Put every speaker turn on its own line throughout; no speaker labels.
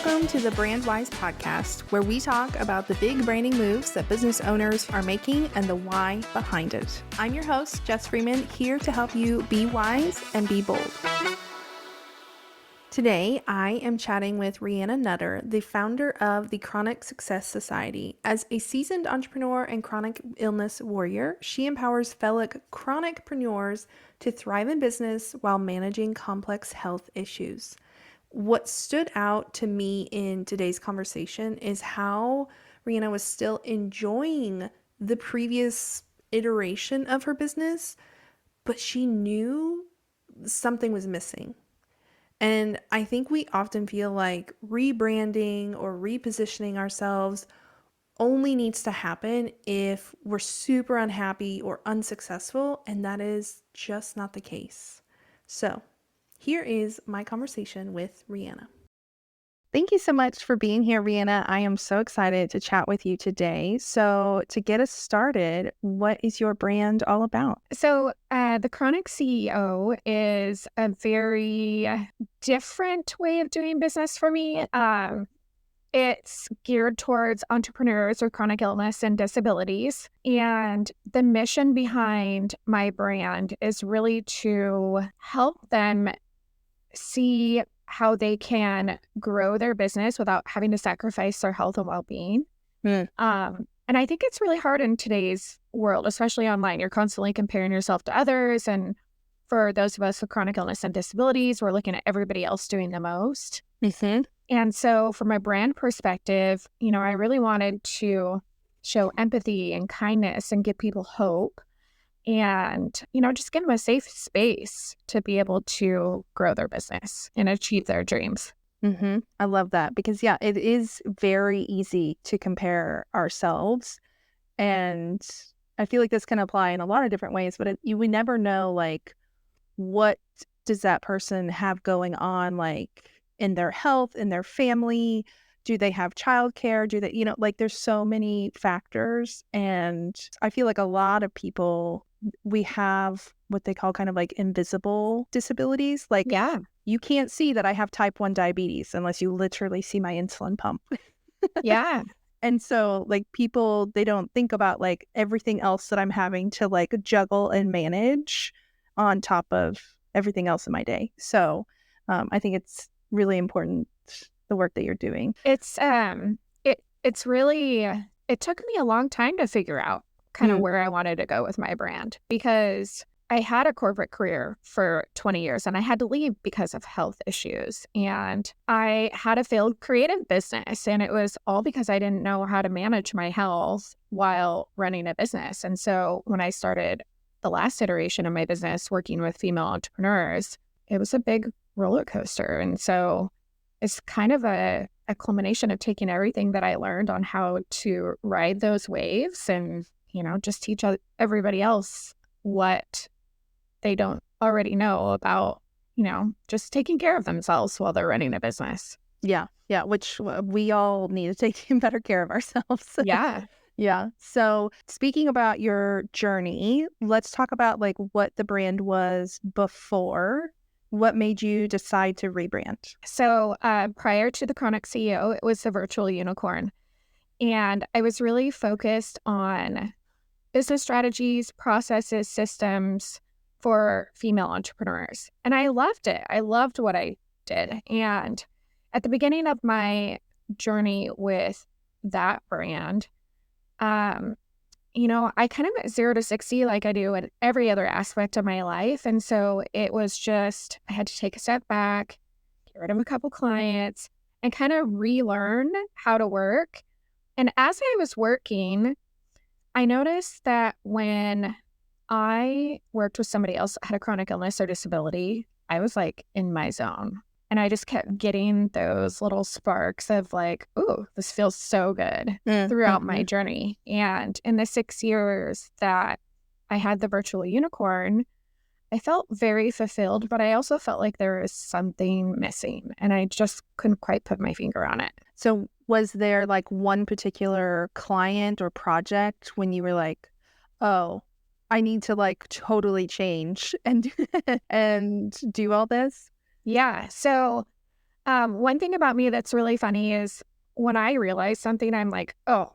Welcome to the Brandwise podcast, where we talk about the big branding moves that business owners are making and the why behind it. I'm your host, Jess Freeman, here to help you be wise and be bold. Today, I am chatting with Rheanna Nutter, the founder of the Chronic Success Society. As a seasoned entrepreneur and chronic illness warrior, she empowers fellow chronicpreneurs to thrive in business while managing complex health issues. What stood out to me in today's conversation is how Rhianna was still enjoying the previous iteration of her business, but she knew something was missing. And I think we often feel like rebranding or repositioning ourselves only needs to happen if we're super unhappy or unsuccessful, and that is just not the case. So, here is my conversation with Rhianna. Thank you so much for being here, Rhianna. I am so excited to chat with you today. So to get us started, what is your brand all about?
So the Chronic CEO is a very different way of doing business for me. It's geared towards entrepreneurs with chronic illness and disabilities. And the mission behind my brand is really to help them see how they can grow their business without having to sacrifice their health and well-being. And I think it's really hard in today's world, especially online. You're constantly comparing yourself to others. And for those of us with chronic illness and disabilities, we're looking at everybody else doing the most. And so from a brand perspective, I really wanted to show empathy and kindness and give people hope. And, just give them a safe space to be able to grow their business and achieve their dreams.
I love that because, it is very easy to compare ourselves. And I feel like this can apply in a lot of different ways, but we never know, what does that person have going on, in their health, in their family? Do they have childcare? Do they, there's so many factors. And I feel like a lot of people, we have what they call kind of invisible disabilities. You can't see that I have type 1 diabetes unless you literally see my insulin pump.
Yeah.
And so people, they don't think about everything else that I'm having to juggle and manage on top of everything else in my day. So I think it's really important, the work that you're doing.
It's really, it took me a long time to figure out kind of where I wanted to go with my brand, because I had a corporate career for 20 years and I had to leave because of health issues. And I had a failed creative business, and it was all because I didn't know how to manage my health while running a business. And so when I started the last iteration of my business working with female entrepreneurs, it was a big roller coaster. And so it's kind of a culmination of taking everything that I learned on how to ride those waves and, just teach everybody else what they don't already know about, just taking care of themselves while they're running a business.
Yeah, which we all need to take better care of ourselves.
Yeah.
So speaking about your journey, let's talk about what the brand was before. What made you decide to rebrand?
So prior to the Chronic CEO, it was the virtual unicorn. And I was really focused on business strategies, processes, systems for female entrepreneurs. And I loved it. I loved what I did. And at the beginning of my journey with that brand, I kind of went 0 to 60 like I do in every other aspect of my life. And so it was just, I had to take a step back, get rid of a couple clients, and kind of relearn how to work. And as I was working, I noticed that when I worked with somebody else that had a chronic illness or disability, I was in my zone. And I just kept getting those little sparks of ooh, this feels so good throughout my journey. And in the 6 years that I had the virtual unicorn, I felt very fulfilled, but I also felt like there was something missing, and I just couldn't quite put my finger on it.
So was there one particular client or project when you were oh, I need to totally change and and do all this?
Yeah. So One thing about me that's really funny is when I realize something, I'm like, oh,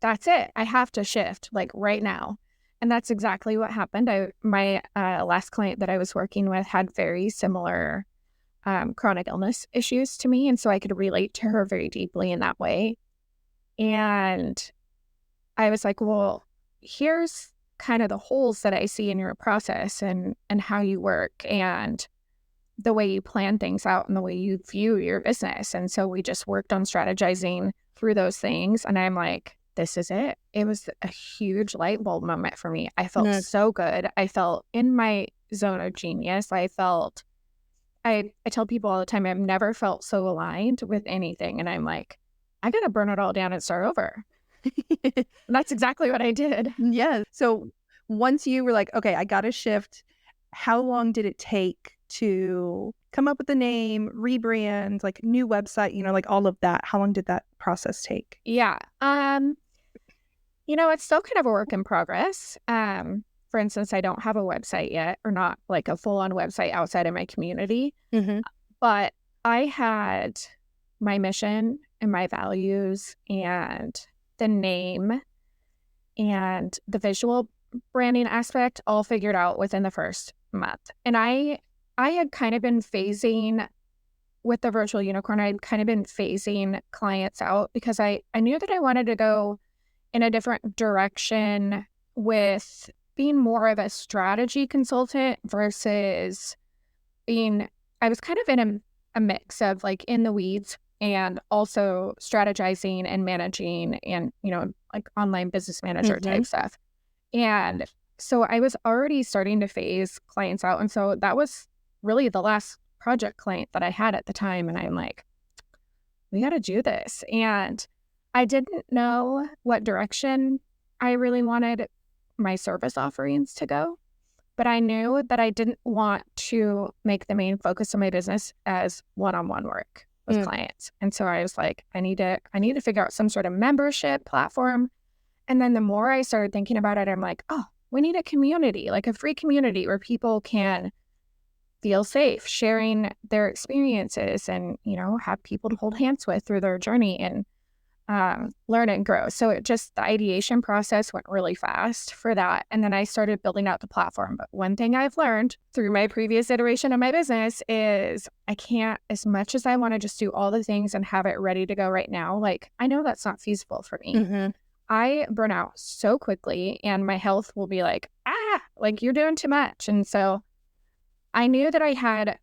that's it. I have to shift like right now. And that's exactly what happened. My last client that I was working with had very similar chronic illness issues to me. And so I could relate to her very deeply in that way. And I was like, well, here's kind of the holes that I see in your process and how you work and the way you plan things out and the way you view your business. And so we just worked on strategizing through those things. And I'm like, this is it. It was a huge light bulb moment for me. I felt
No.
so good. I felt in my zone of genius. I tell people all the time, I've never felt so aligned with anything. And I'm like, I got to burn it all down and start over. And that's exactly what I did.
Yeah. So once you were like, okay, I got to shift, how long did it take to come up with the name, rebrand, like new website, like all of that? How long did that process take?
Yeah. It's still kind of a work in progress. For instance, I don't have a website yet, or not like a full-on website outside of my community,
Mm-hmm.
but I had my mission and my values and the name and the visual branding aspect all figured out within the first month. And I had kind of been phasing with the virtual unicorn, I'd kind of been phasing clients out because I knew that I wanted to go in a different direction with being more of a strategy consultant versus I was kind of in a mix of like in the weeds and also strategizing and managing and, like online business manager
Mm-hmm.
type stuff. And so I was already starting to phase clients out. And so that was really the last project client that I had at the time. And I'm like, we got to do this. And I didn't know what direction I really wanted my service offerings to go, but I knew that I didn't want to make the main focus of my business as one-on-one work with clients. And so I was like, I need to figure out some sort of membership platform. And then the more I started thinking about it, I'm like, oh, we need a community, like a free community where people can feel safe sharing their experiences and, have people to hold hands with through their journey and learn and grow. So the ideation process went really fast for that. And then I started building out the platform. But one thing I've learned through my previous iteration of my business is I can't, as much as I want to just do all the things and have it ready to go right now, like I know that's not feasible for me.
Mm-hmm.
I burn out so quickly and my health will be like, like you're doing too much. And so I knew that I had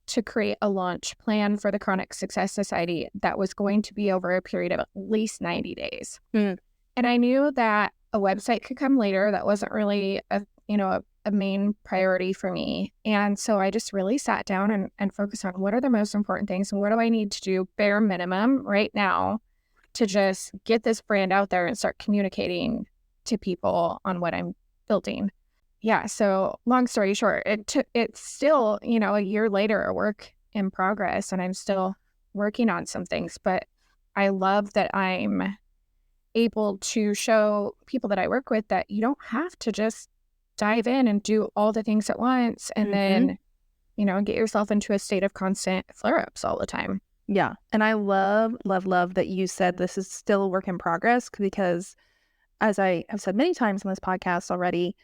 to create a launch plan for the Chronic Success Society that was going to be over a period of at least 90 days.
Mm.
And I knew that a website could come later. That wasn't really a main priority for me. And so I just really sat down and focused on what are the most important things and what do I need to do bare minimum right now to just get this brand out there and start communicating to people on what I'm building. Yeah. So long story short, it's still, a year later, a work in progress, and I'm still working on some things, but I love that I'm able to show people that I work with that you don't have to just dive in and do all the things at once and then, get yourself into a state of constant flare-ups all the time.
Yeah. And I love, love, love that you said this is still a work in progress because as I have said many times on this podcast already,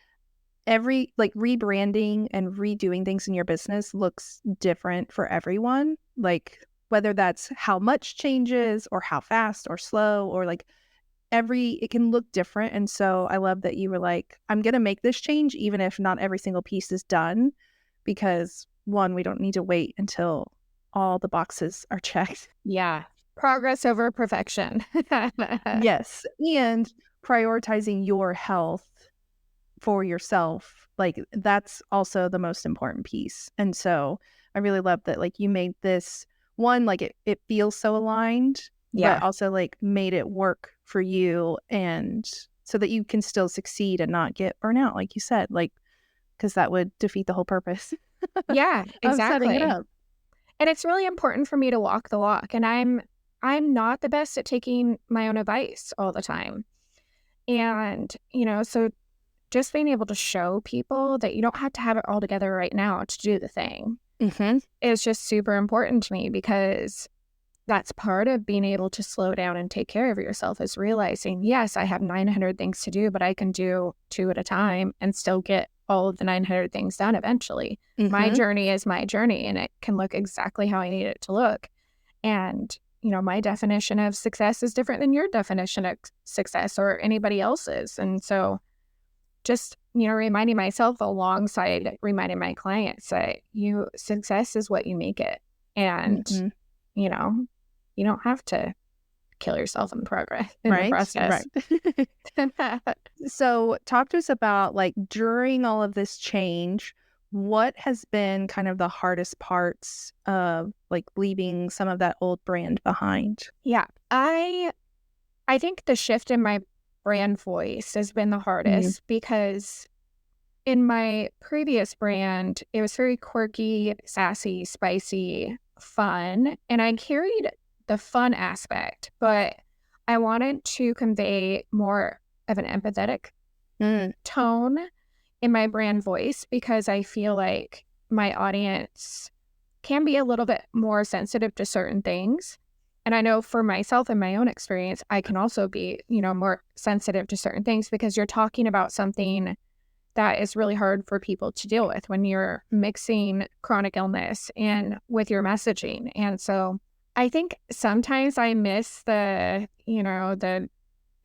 every like rebranding and redoing things in your business looks different for everyone. Like whether that's how much changes or how fast or slow or like it can look different. And so I love that you were like, I'm going to make this change even if not every single piece is done because one, we don't need to wait until all the boxes are checked.
Yeah. Progress over perfection.
Yes. And prioritizing your health for yourself, like that's also the most important piece. And so I really love that like you made this one, like it feels so aligned,
Yeah.
but also like made it work for you and so that you can still succeed and not get burnout, like you said, like because that would defeat the whole purpose
Yeah,
of setting it
exactly.
up.
And it's really important for me to walk the walk. And I'm not the best at taking my own advice all the time. And, so just being able to show people that you don't have to have it all together right now to do the thing.
Mm-hmm.
is just super important to me, because that's part of being able to slow down and take care of yourself, is realizing, yes, I have 900 things to do, but I can do 2 at a time and still get all of the 900 things done eventually. My
Mm-hmm.
journey is my journey, and it can look exactly how I need it to look. And, my definition of success is different than your definition of success or anybody else's. And so just, reminding myself alongside reminding my clients that success is what you make it. And,
Mm-hmm.
you know, you don't have to kill yourself in the
Right.
process.
Right. So talk to us about, like, during all of this change, what has been kind of the hardest parts of, like, leaving some of that old brand behind?
Yeah. I think the shift in my brand voice has been the
Mm.
hardest, because in my previous brand, it was very quirky, sassy, spicy, fun, and I carried the fun aspect, but I wanted to convey more of an empathetic
Mm.
tone in my brand voice, because I feel like my audience can be a little bit more sensitive to certain things. And I know for myself and my own experience, I can also be, more sensitive to certain things, because you're talking about something that is really hard for people to deal with when you're mixing chronic illness and with your messaging. And so I think sometimes I miss the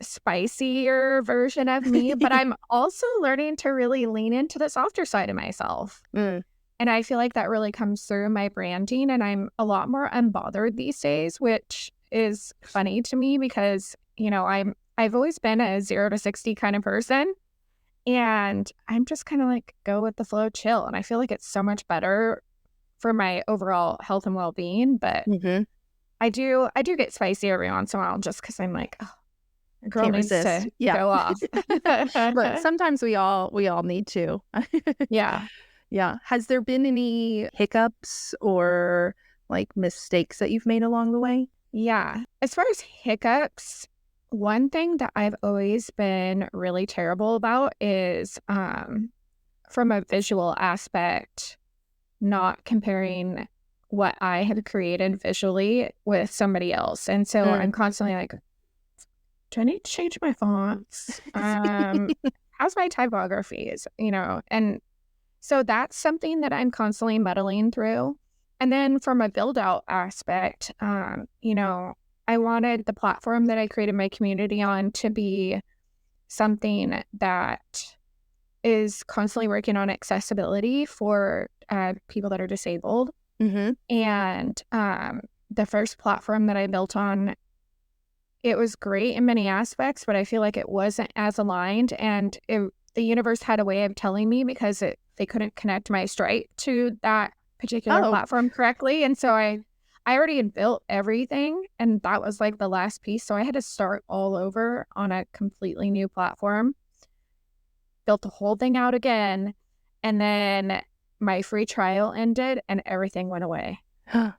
spicier version of me, but I'm also learning to really lean into the softer side of myself.
Mm.
And I feel like that really comes through in my branding, and I'm a lot more unbothered these days, which is funny to me, because, I've always been a 0 to 60 kind of person, and I'm just kind of like go with the flow, chill, and I feel like it's so much better for my overall health and well-being. But
Mm-hmm.
I do get spicy every once in a while, just because I'm like, oh, a girl
Can't
needs
resist.
to
Yeah.
go off.
But sometimes we all need to.
Yeah.
Yeah. Has there been any hiccups or, like, mistakes that you've made along the way?
Yeah. As far as hiccups, one thing that I've always been really terrible about is from a visual aspect, not comparing what I have created visually with somebody else. And so
Mm.
I'm constantly like, do I need to change my fonts? How's my typography? And so that's something that I'm constantly muddling through. And then from a build out aspect, I wanted the platform that I created my community on to be something that is constantly working on accessibility for people that are disabled.
Mm-hmm.
And the first platform that I built on, it was great in many aspects, but I feel like it wasn't as aligned. And the universe had a way of telling me, because they couldn't connect my Stripe to that particular
Oh.
platform correctly. And so I already had built everything, and that was like the last piece. So I had to start all over on a completely new platform, built the whole thing out again. And then my free trial ended and everything went away. And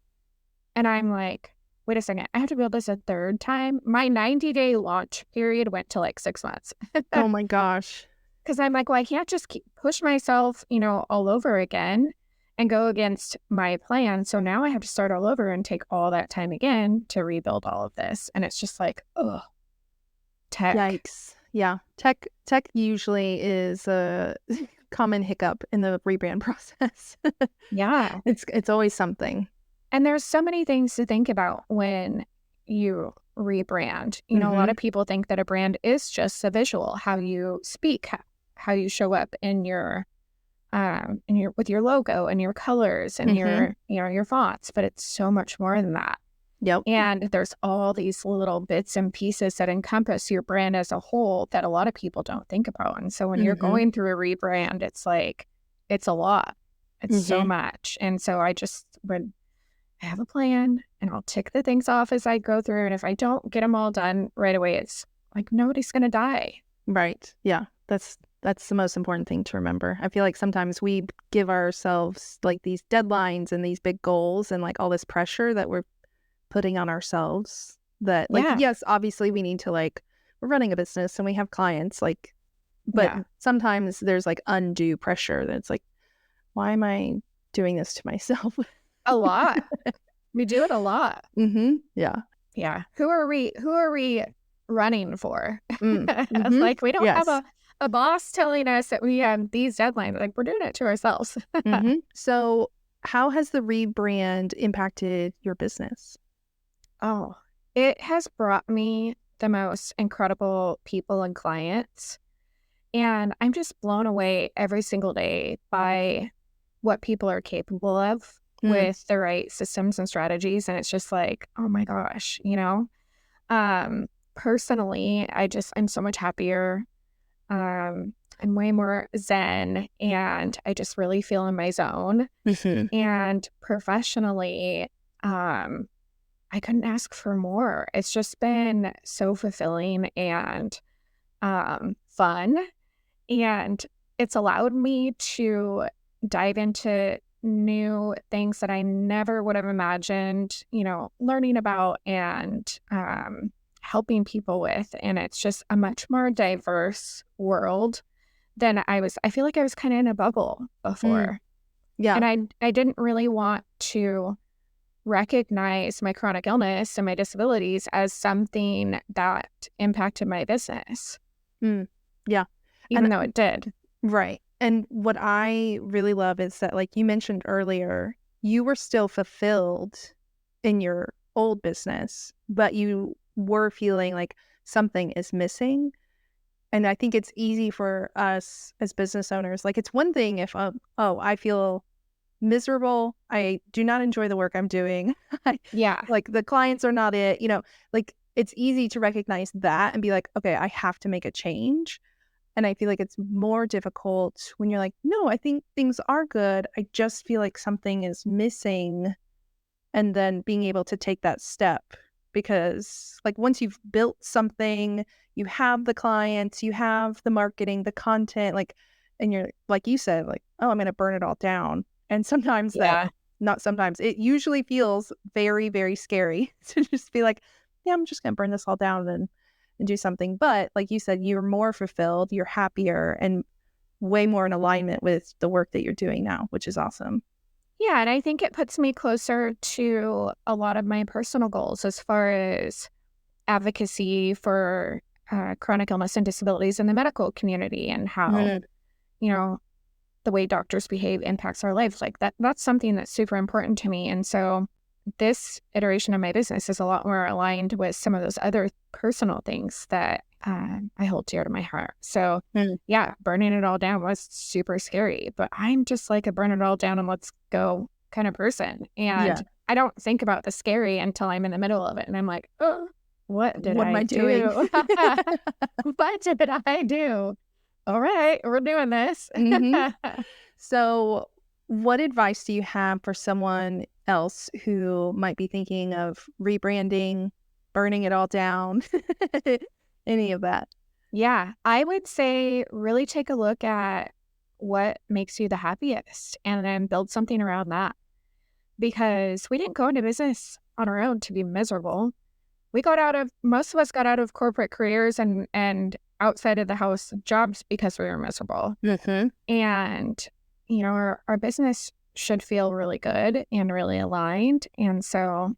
I'm like, wait a second, I have to build this a third time? My 90-day launch period went to like 6 months.
Oh my gosh.
Because I'm like, well, I can't just push myself, all over again and go against my plan. So now I have to start all over and take all that time again to rebuild all of this. And it's just like, oh, tech.
Yikes. Yeah. Tech usually is a common hiccup in the rebrand process.
Yeah.
It's always something.
And there's so many things to think about when you rebrand. A lot
Mm-hmm.
of people think that a brand is just a visual, how you speak, how you show up in your with your logo and your colors and
Mm-hmm.
your fonts, but it's so much more than that.
Yep.
And there's all these little bits and pieces that encompass your brand as a whole that a lot of people don't think about. And so when you're
Mm-hmm.
going through a rebrand, it's like, it's a lot. It's so
Mm-hmm.
much. And so I just would have a plan, and I'll tick the things off as I go through. And if I don't get them all done right away, it's like nobody's going to die.
Right. Yeah. That's the most important thing to remember. I feel like sometimes we give ourselves, like, these deadlines and these big goals and, like, all this pressure that we're putting on ourselves, that, like,
Yeah.
yes, obviously we need to, like, we're running a business and we have clients, like, but
Yeah.
sometimes there's, like, undue pressure that's like, why am I doing this to myself.
A lot. We do it a lot.
Yeah.
Yeah. Who are we running for? Like, we don't have
Yes.
a boss telling us that we have these deadlines. Like, we're doing it to ourselves.
So how has the rebrand impacted your business?
Oh, it has brought me the most incredible people and clients. And I'm just blown away every single day by what people are capable of with the right systems and strategies. And it's just like, oh my gosh, personally, I'm so much happier. I'm way more zen, and I just really feel in my zone. And professionally, I couldn't ask for more. It's just been so fulfilling and fun. And it's allowed me to dive into new things that I never would have imagined, learning about and helping people with. And it's just a much more diverse world than I feel like I was kind of in a bubble before.
Yeah.
And I didn't really want to recognize my chronic illness and my disabilities as something that impacted my business.
Yeah.
Even though it did.
Right. And what I really love is that, like you mentioned earlier, you were still fulfilled in your old business, but you were feeling like something is missing. And I think it's easy for us as business owners. Like, it's one thing if, I feel miserable. I do not enjoy the work I'm doing.
Yeah.
Like, the clients are not it, like, it's easy to recognize that and be like, okay, I have to make a change. And I feel like it's more difficult when you're like, no, I think things are good. I just feel like something is missing. And then being able to take that step, because like once you've built something, you have the clients, you have the marketing, the content, like, and you're like you said, like, oh, I'm going to burn it all down. And sometimes not sometimes, it usually feels very, very scary to just be like, yeah, I'm just going to burn this all down and do something. But like you said, you're more fulfilled, you're happier, and way more in alignment with the work that you're doing now, which is awesome.
Yeah, and I think it puts me closer to a lot of my personal goals as far as advocacy for chronic illness and disabilities in the medical community, and how, the way doctors behave impacts our lives. Like that's something that's super important to me. And so this iteration of my business is a lot more aligned with some of those other personal things that I hold dear to my heart. So yeah, burning it all down was super scary, but I'm just like a burn it all down and let's go kind of person. And I don't think about the scary until I'm in the middle of it. And I'm like, oh, what am I doing? What did I do? All right, we're doing this.
So what advice do you have for someone else who might be thinking of rebranding, burning it all down, any of that?
Yeah, I would say really take a look at what makes you the happiest and then build something around that. Because we didn't go into business on our own to be miserable. Most of us got out of corporate careers and outside of the house jobs because we were miserable. And, our business should feel really good and really aligned. And so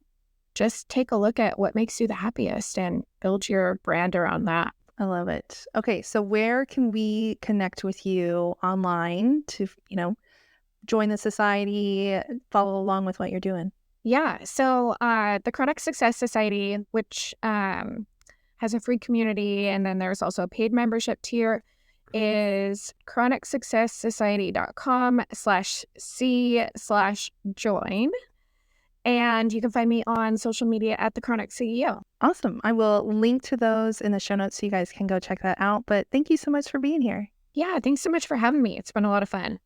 just take a look at what makes you the happiest and build your brand around that.
I love it. Okay, so where can we connect with you online to, join the society, follow along with what you're doing?
Yeah, so the Chronic Success Society, which has a free community, and then there's also a paid membership tier, is chronicsuccesssociety.com/c/join. And you can find me on social media at The Chronic CEO.
Awesome. I will link to those in the show notes so you guys can go check that out. But thank you so much for being here.
Yeah, thanks so much for having me. It's been a lot of fun.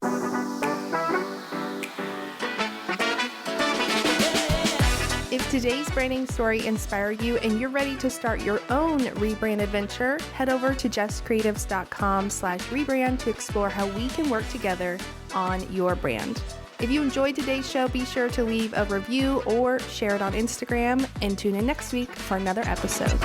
If today's branding story inspired you and you're ready to start your own rebrand adventure, head over to justcreatives.com/rebrand to explore how we can work together on your brand. If you enjoyed today's show, be sure to leave a review or share it on Instagram, and tune in next week for another episode.